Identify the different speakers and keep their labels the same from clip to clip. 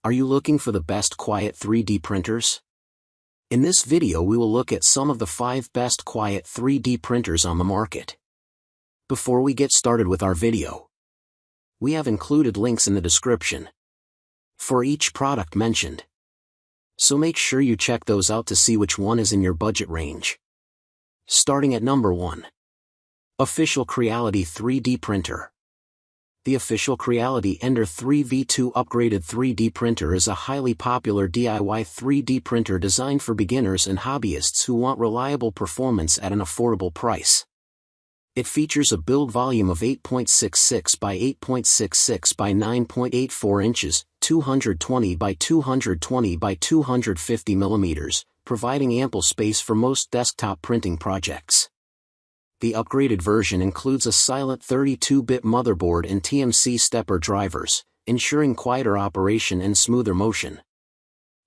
Speaker 1: Are you looking for the best quiet 3D printers? In this video we will look at some of the 5 best quiet 3D printers on the market. Before we get started with our video, we have included links in the description for each product mentioned. So make sure you check those out to see which one is in your budget range. Starting at number 1. Official Creality 3D Printer. The official Creality Ender 3v2 upgraded 3D printer is a highly popular DIY 3D printer designed for beginners and hobbyists who want reliable performance at an affordable price. It features a build volume of 8.66 by 8.66 by 9.84 inches, 220 by 220 by 250 millimeters, providing ample space for most desktop printing projects. The upgraded version includes a silent 32-bit motherboard and TMC stepper drivers, ensuring quieter operation and smoother motion.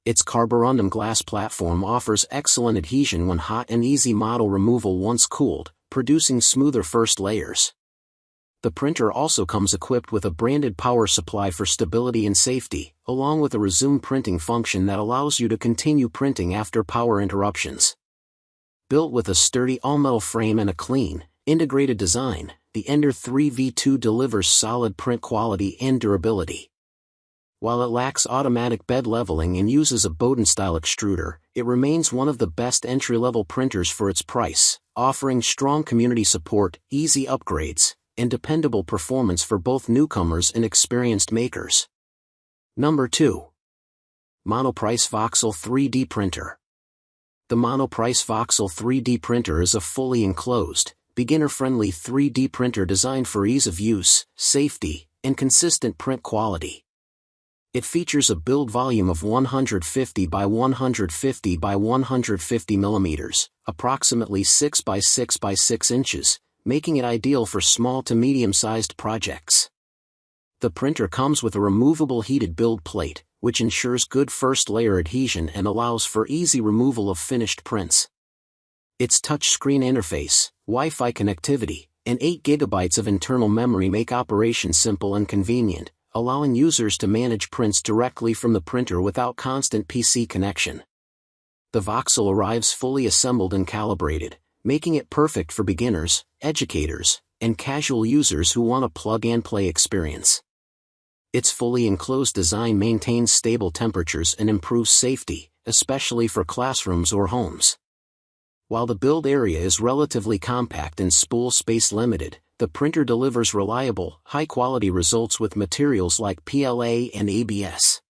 Speaker 1: Its carborundum glass platform offers excellent adhesion when hot and easy model removal once cooled, producing smoother first layers. The printer also comes equipped with a branded power supply for stability and safety, along with a resume printing function that allows you to continue printing after power interruptions. Built with a sturdy all-metal frame and a clean, integrated design, the Ender 3v2 delivers solid print quality and durability. While it lacks automatic bed leveling and uses a Bowden-style extruder, it remains one of the best entry-level printers for its price, offering strong community support, easy upgrades, and dependable performance for both newcomers and experienced makers. Number 2. Monoprice Voxel 3D Printer. The Monoprice Voxel 3D printer is a fully enclosed, beginner-friendly 3D printer designed for ease of use, safety, and consistent print quality. It features a build volume of 150 by 150 by 150 millimeters, approximately 6 by 6 by 6 inches, making it ideal for small to medium-sized projects. The printer comes with a removable heated build plate, which ensures good first-layer adhesion and allows for easy removal of finished prints. Its touchscreen interface, Wi-Fi connectivity, and 8 GB of internal memory make operation simple and convenient, allowing users to manage prints directly from the printer without constant PC connection. The Voxel arrives fully assembled and calibrated, making it perfect for beginners, educators, and casual users who want a plug-and-play experience. Its fully enclosed design maintains stable temperatures and improves safety, especially for classrooms or homes. While the build area is relatively compact and spool space limited, the printer delivers reliable, high-quality results with materials like PLA and ABS.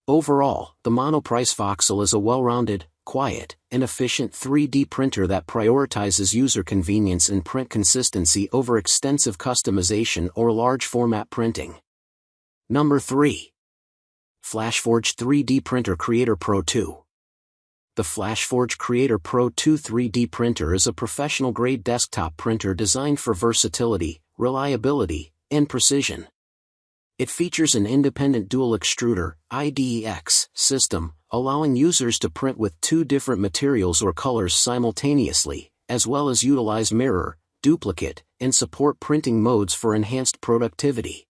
Speaker 1: Overall, the Monoprice Voxel is a well-rounded, quiet, and efficient 3D printer that prioritizes user convenience and print consistency over extensive customization or large-format printing. Number 3. FLASHFORGE 3D Printer Creator Pro 2. The FLASHFORGE Creator Pro 2 3D printer is a professional-grade desktop printer designed for versatility, reliability, and precision. It features an independent dual extruder (IDEX) system, allowing users to print with 2 different materials or colors simultaneously, as well as utilize mirror, duplicate, and support printing modes for enhanced productivity.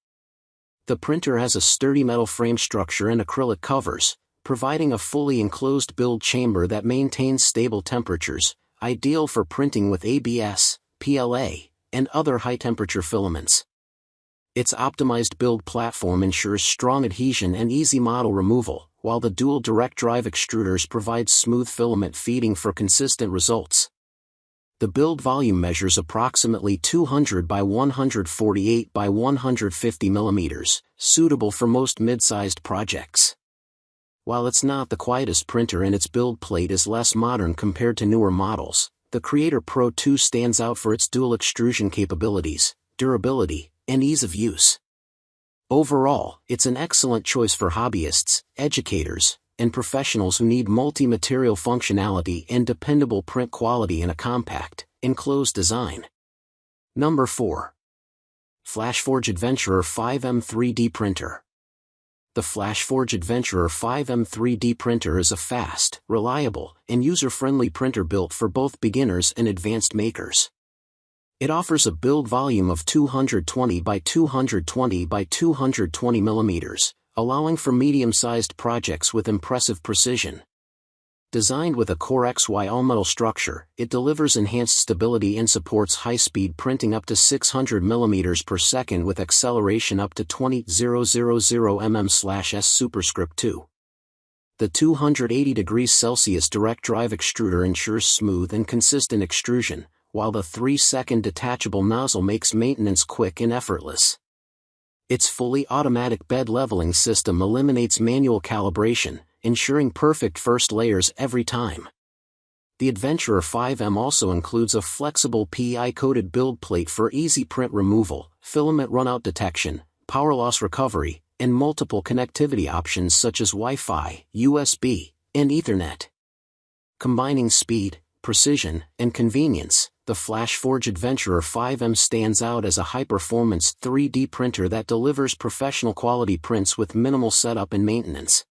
Speaker 1: The printer has a sturdy metal frame structure and acrylic covers, providing a fully enclosed build chamber that maintains stable temperatures, ideal for printing with ABS, PLA, and other high-temperature filaments. Its optimized build platform ensures strong adhesion and easy model removal, while the dual direct drive extruders provide smooth filament feeding for consistent results. The build volume measures approximately 200 by 148 by 150 millimeters, suitable for most mid-sized projects. While it's not the quietest printer and its build plate is less modern compared to newer models, the Creator Pro 2 stands out for its dual extrusion capabilities, durability, and ease of use. Overall, it's an excellent choice for hobbyists, educators, and professionals who need multi-material functionality and dependable print quality in a compact, enclosed design. Number 4. FLASHFORGE Adventurer 5M 3D Printer. The FLASHFORGE Adventurer 5M 3D printer is a fast, reliable, and user-friendly printer built for both beginners and advanced makers. It offers a build volume of 220 by 220 by 220 millimeters, allowing for medium-sized projects with impressive precision. Designed with a core XY all-metal structure, it delivers enhanced stability and supports high-speed printing up to 600 mm per second with acceleration up to 20,000 mm/s superscript 2. The 280 degrees Celsius direct drive extruder ensures smooth and consistent extrusion, while the 3-second detachable nozzle makes maintenance quick and effortless. Its fully automatic bed leveling system eliminates manual calibration, ensuring perfect first layers every time. The Adventurer 5M also includes a flexible PI-coated build plate for easy print removal, filament runout detection, power loss recovery, and multiple connectivity options such as Wi-Fi, USB, and Ethernet. Combining speed, precision, and convenience, the FLASHFORGE Adventurer 5M stands out as a high-performance 3D printer that delivers professional quality prints with minimal setup and maintenance.